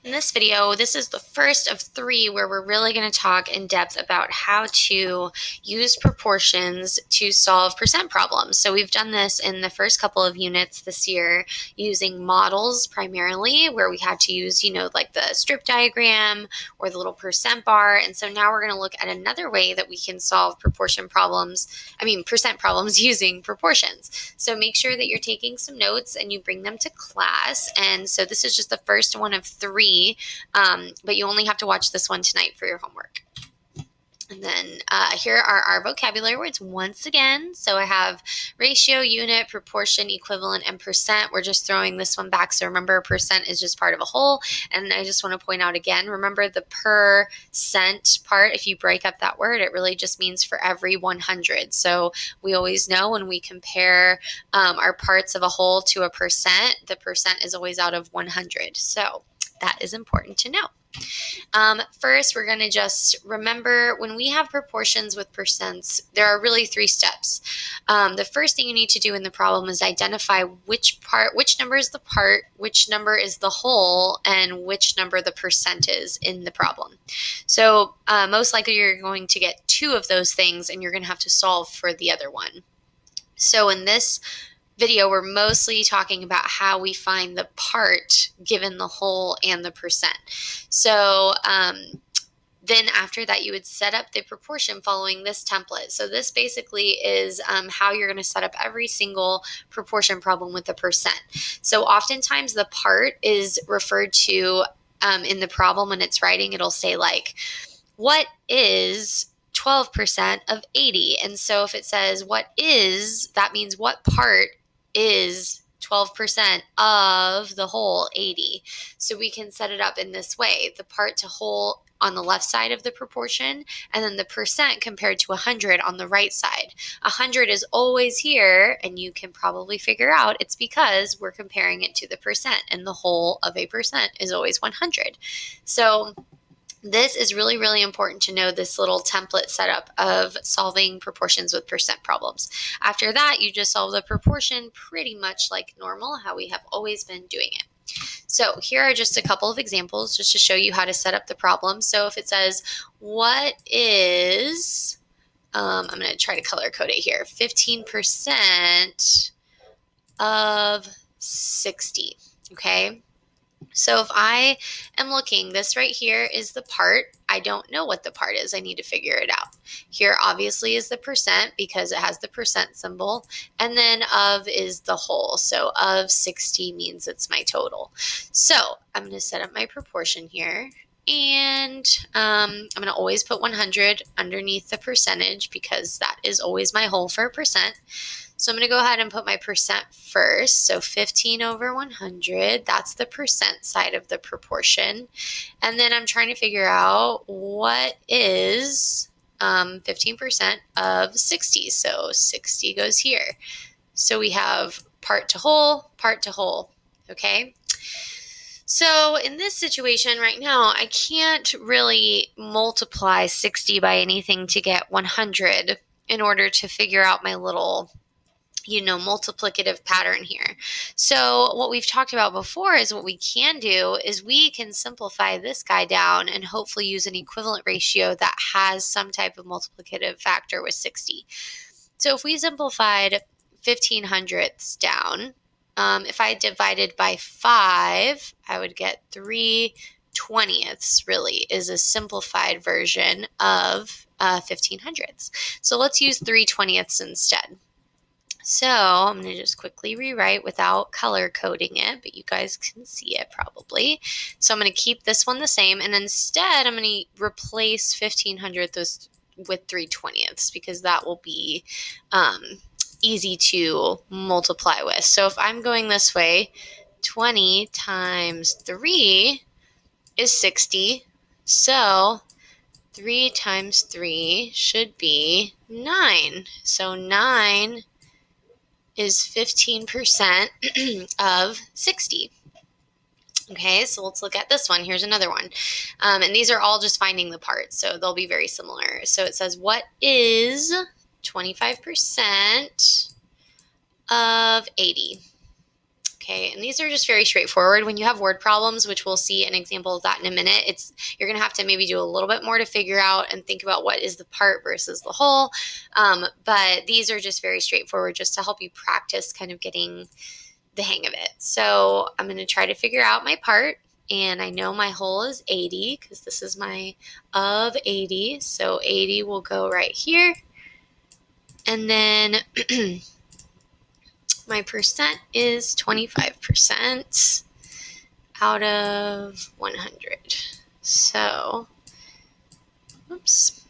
In this video, this is the first of 3 where we're really going to talk in depth about how to use proportions to solve percent problems. So we've done this in the first couple of units this year using models primarily, where we had to use, like the strip diagram or the little percent bar. And so now we're going to look at another way that we can solve percent problems using proportions. So make sure that you're taking some notes and you bring them to class. And so this is just the first one of 3. But you only have to watch this one tonight for your homework. And then here are our vocabulary words once again. So I have ratio, unit, proportion, equivalent, and percent. We're just throwing this one back. So remember, percent is just part of a whole. And I just want to point out again, remember the percent part. If you break up that word, it really just means for every 100. So we always know when we compare our parts of a whole to a percent, the percent is always out of 100. So that is important to know. First, we're going to just remember when we have proportions with percents, there are really 3 steps. The first thing you need to do in the problem is identify which number is the part, which number is the whole, and which number the percent is in the problem. So most likely you're going to get 2 of those things and you're going to have to solve for the other one. So in this video, we're mostly talking about how we find the part given the whole and the percent. So then after that, you would set up the proportion following this template. So this basically is how you're going to set up every single proportion problem with the percent. So oftentimes the part is referred to in the problem when it's writing. It'll say like, what is 12% of 80? And so if it says what is, that means what part is 12% of the whole 80. So we can set it up in this way. The part to whole on the left side of the proportion, and then the percent compared to 100 on the right side. 100 is always here, and you can probably figure out it's because we're comparing it to the percent, and the whole of a percent is always 100. So this is really, really important to know, this little template setup of solving proportions with percent problems. After that, you just solve the proportion pretty much like normal, how we have always been doing it. So here are just a couple of examples just to show you how to set up the problem. So if it says, what is, I'm going to try to color code it here, 15% of 60, okay? So if I am looking, this right here is the part. I don't know what the part is. I need to figure it out. Here obviously is the percent because it has the percent symbol. And then of is the whole. So of 60 means it's my total. So I'm going to set up my proportion here. And I'm going to always put 100 underneath the percentage because that is always my whole for a percent. So I'm going to go ahead and put my percent first. So 15 over 100, that's the percent side of the proportion. And then I'm trying to figure out what is 15% of 60. So 60 goes here. So we have part to whole, okay? So in this situation right now, I can't really multiply 60 by anything to get 100 in order to figure out my little multiplicative pattern here. So what we've talked about before is what we can do is we can simplify this guy down and hopefully use an equivalent ratio that has some type of multiplicative factor with 60. So if we simplified 1500ths down, if I divided by 5, I would get 3/20ths really is a simplified version of 1500ths. So let's use 3/20ths instead. So I'm going to just quickly rewrite without color coding it, but you guys can see it probably. So I'm going to keep this one the same, and instead I'm going to replace 1500ths with 3/20ths because that will be easy to multiply with. So if I'm going this way, 20 times 3 is 60. So 3 times 3 should be 9. So 9 is 15% of 60. Okay, so let's look at this one. Here's another one. And these are all just finding the parts, so they'll be very similar. So it says, what is 25% of 80? Okay, and these are just very straightforward. When you have word problems, which we'll see an example of that in a minute, you're going to have to maybe do a little bit more to figure out and think about what is the part versus the whole. But these are just very straightforward, just to help you practice kind of getting the hang of it. So I'm going to try to figure out my part. And I know my whole is 80 because this is my of 80. So 80 will go right here. And then my percent is 25% out of 100. So, oops.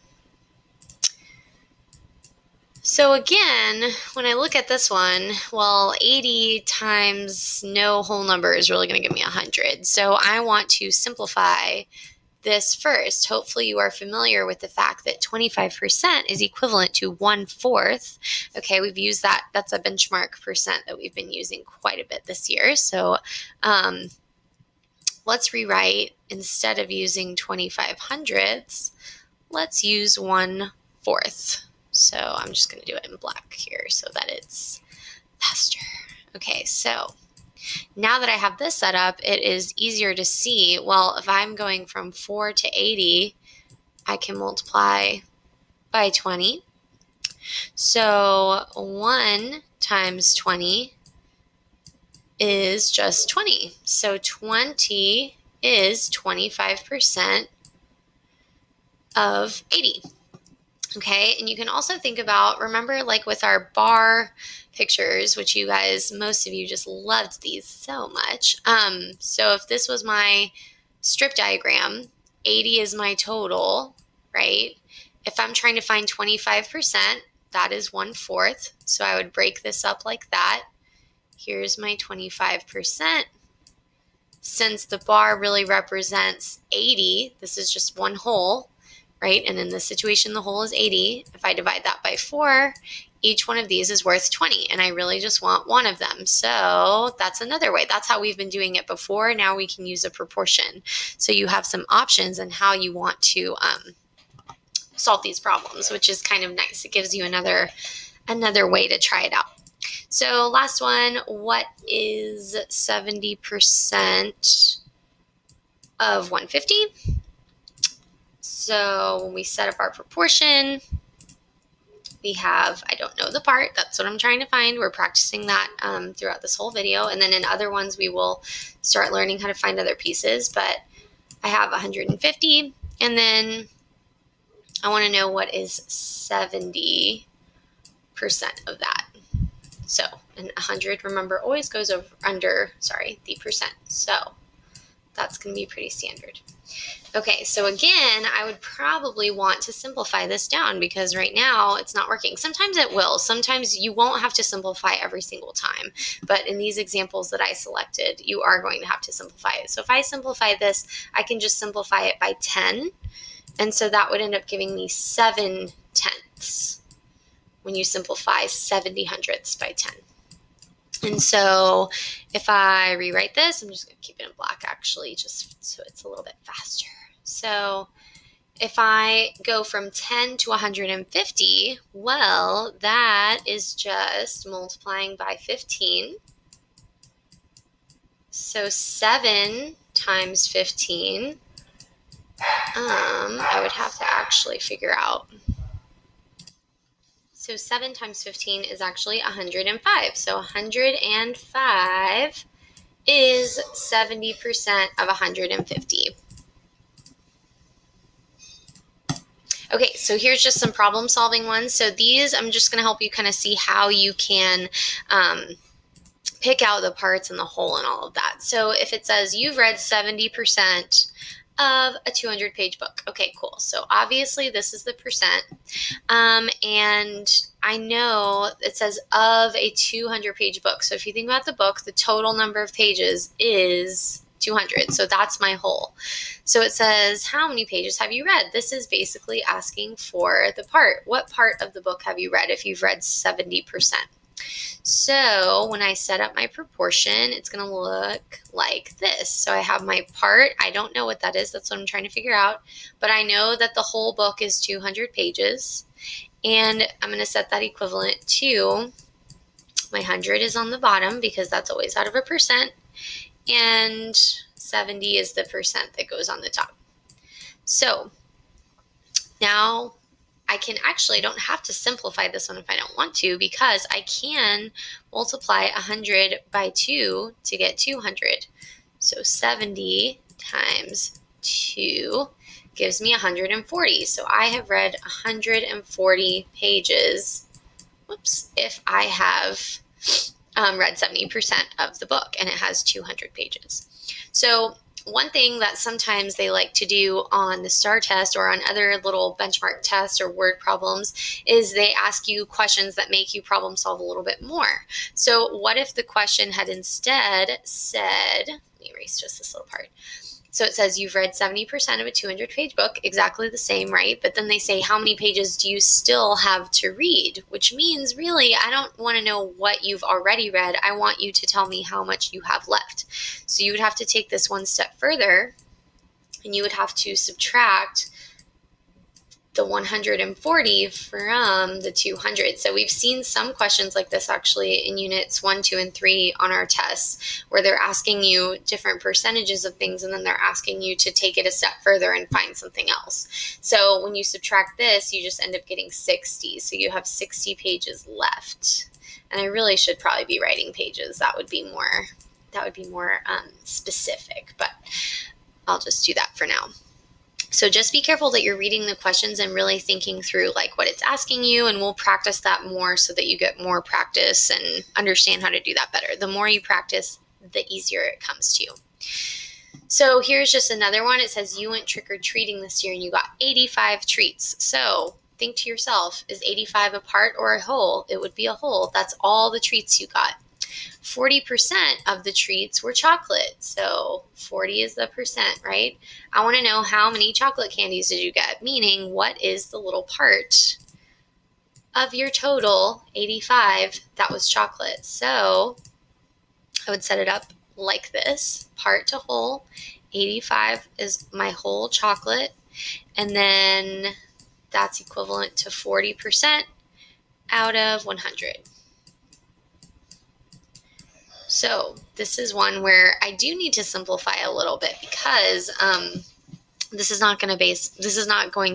So again, when I look at this one, well, 80 times no whole number is really going to give me 100. So I want to simplify this first. Hopefully you are familiar with the fact that 25% is equivalent to 1/4. Okay, we've used that. That's a benchmark percent that we've been using quite a bit this year. So let's rewrite, instead of using 25 hundredths, let's use 1/4. So I'm just going to do it in black here so that it's faster. Okay, so now that I have this set up, it is easier to see, well, if I'm going from 4 to 80, I can multiply by 20. So 1 times 20 is just 20. So 20 is 25% of 80. Okay, and you can also think about, remember, like with our bar pictures, which you guys, most of you just loved these so much. So if this was my strip diagram, 80 is my total, right? If I'm trying to find 25%, that is 1/4. So I would break this up like that. Here's my 25%. Since the bar really represents 80, this is just one whole, right? And in this situation, the whole is 80. If I divide that by 4, each one of these is worth 20, and I really just want one of them. So that's another way. That's how we've been doing it before. Now we can use a proportion. So you have some options in how you want to solve these problems, which is kind of nice. It gives you another way to try it out. So last one, what is 70% of 150? So when we set up our proportion, we have, I don't know the part, that's what I'm trying to find. We're practicing that throughout this whole video. And then in other ones, we will start learning how to find other pieces. But I have 150. And then I want to know what is 70% of that. So, and 100, remember, always goes under the percent. So that's going to be pretty standard. Okay, so again, I would probably want to simplify this down because right now it's not working. Sometimes it will. Sometimes you won't have to simplify every single time. But in these examples that I selected, you are going to have to simplify it. So if I simplify this, I can just simplify it by 10. And so that would end up giving me 7/10 when you simplify 70 hundredths by 10. And so if I rewrite this, I'm just going to keep it in black actually, just so it's a little bit faster. So if I go from 10 to 150, well, that is just multiplying by 15. So 7 times 15, I would have to actually figure out. So 7 times 15 is actually 105. So 105 is 70% of 150. Okay, so here's just some problem solving ones. So these, I'm just going to help you kind of see how you can pick out the parts and the whole and all of that. So if it says you've read 70% of a 200-page book. Okay, cool. So obviously this is the percent. And I know it says of a 200-page book. So if you think about the book, the total number of pages is 200. So that's my whole. So it says, how many pages have you read? This is basically asking for the part. What part of the book have you read if you've read 70%? So when I set up my proportion, it's going to look like this. So I have my part. I don't know what that is. That's what I'm trying to figure out. But I know that the whole book is 200 pages. And I'm going to set that equivalent to My 100 is on the bottom because that's always out of a percent. And 70 is the percent that goes on the top. So now I don't have to simplify this one if I don't want to, because I can multiply 100 by 2 to get 200. So 70 times 2 gives me 140. So I have read 140 pages, if I have read 70% of the book, and it has 200 pages. So one thing that sometimes they like to do on the STAR test or on other little benchmark tests or word problems is they ask you questions that make you problem solve a little bit more. So what if the question had instead said, let me erase just this little part. So it says you've read 70% of a 200-page book, exactly the same, right? But then they say, how many pages do you still have to read? Which means, really, I don't want to know what you've already read. I want you to tell me how much you have left. So you would have to take this one step further, and you would have to subtract the 140 from the 200. So we've seen some questions like this actually in units 1, 2, and 3 on our tests, where they're asking you different percentages of things, and then they're asking you to take it a step further and find something else. So when you subtract this, you just end up getting 60. So you have 60 pages left. And I really should probably be writing pages. That would be more specific, but I'll just do that for now. So just be careful that you're reading the questions and really thinking through like what it's asking you, and we'll practice that more so that you get more practice and understand how to do that better. The more you practice, the easier it comes to you. So here's just another one. It says you went trick-or-treating this year and you got 85 treats. So think to yourself, is 85 a part or a whole? It would be a whole. That's all the treats you got. 40% of the treats were chocolate. So 40 is the percent, right? I want to know how many chocolate candies did you get? Meaning, what is the little part of your total 85 that was chocolate? So I would set it up like this, part to whole. 85 is my whole chocolate. And then that's equivalent to 40% out of 100. So this is one where I do need to simplify a little bit, because this is not going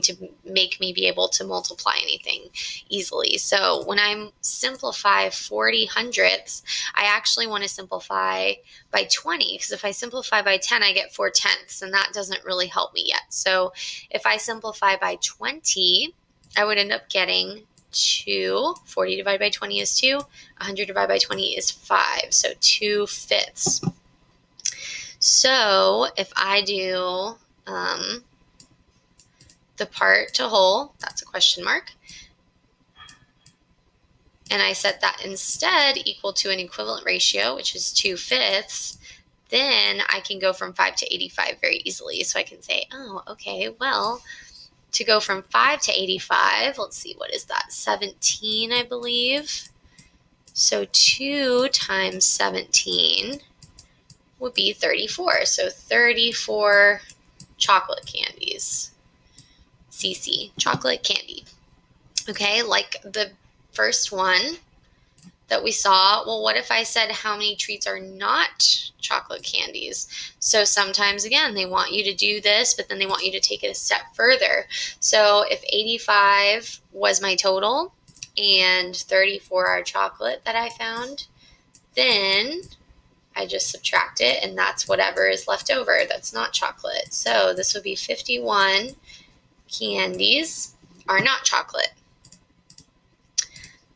to make me be able to multiply anything easily. So when I simplify 40 hundredths, I actually want to simplify by 20, because if I simplify by 10, I get 4 tenths, and that doesn't really help me yet. So if I simplify by 20, I would end up getting 2. 40 divided by 20 is 2. 100 divided by 20 is 5. So 2/5. So if I do the part to whole, that's a question mark, and I set that instead equal to an equivalent ratio, which is 2/5, then I can go from 5 to 85 very easily. So I can say, oh, okay, well, to go from 5 to 85, let's see, what is that? 17, I believe. So 2 times 17 would be 34. So 34 chocolate candies. CC, chocolate candy. Okay, like the first one that we saw, well, what if I said how many treats are not chocolate candies? So sometimes, again, they want you to do this, but then they want you to take it a step further. So if 85 was my total and 34 are chocolate that I found, then I just subtract it, and that's whatever is left over that's not chocolate. So this would be 51 candies are not chocolate.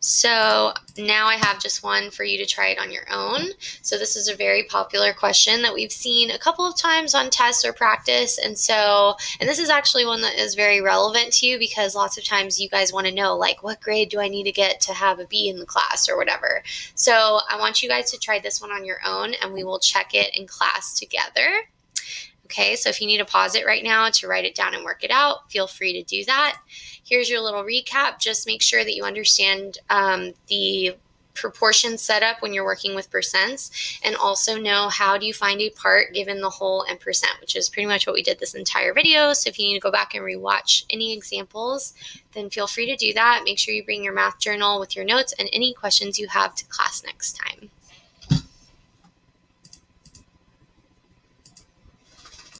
So now I have just one for you to try it on your own. So this is a very popular question that we've seen a couple of times on tests or practice. And this is actually one that is very relevant to you, because lots of times you guys want to know, like, what grade do I need to get to have a B in the class or whatever. So I want you guys to try this one on your own, and we will check it in class together. Okay, so if you need to pause it right now to write it down and work it out, feel free to do that. Here's your little recap. Just make sure that you understand the proportion setup when you're working with percents, and also know how do you find a part given the whole and percent, which is pretty much what we did this entire video. So if you need to go back and rewatch any examples, then feel free to do that. Make sure you bring your math journal with your notes and any questions you have to class next time.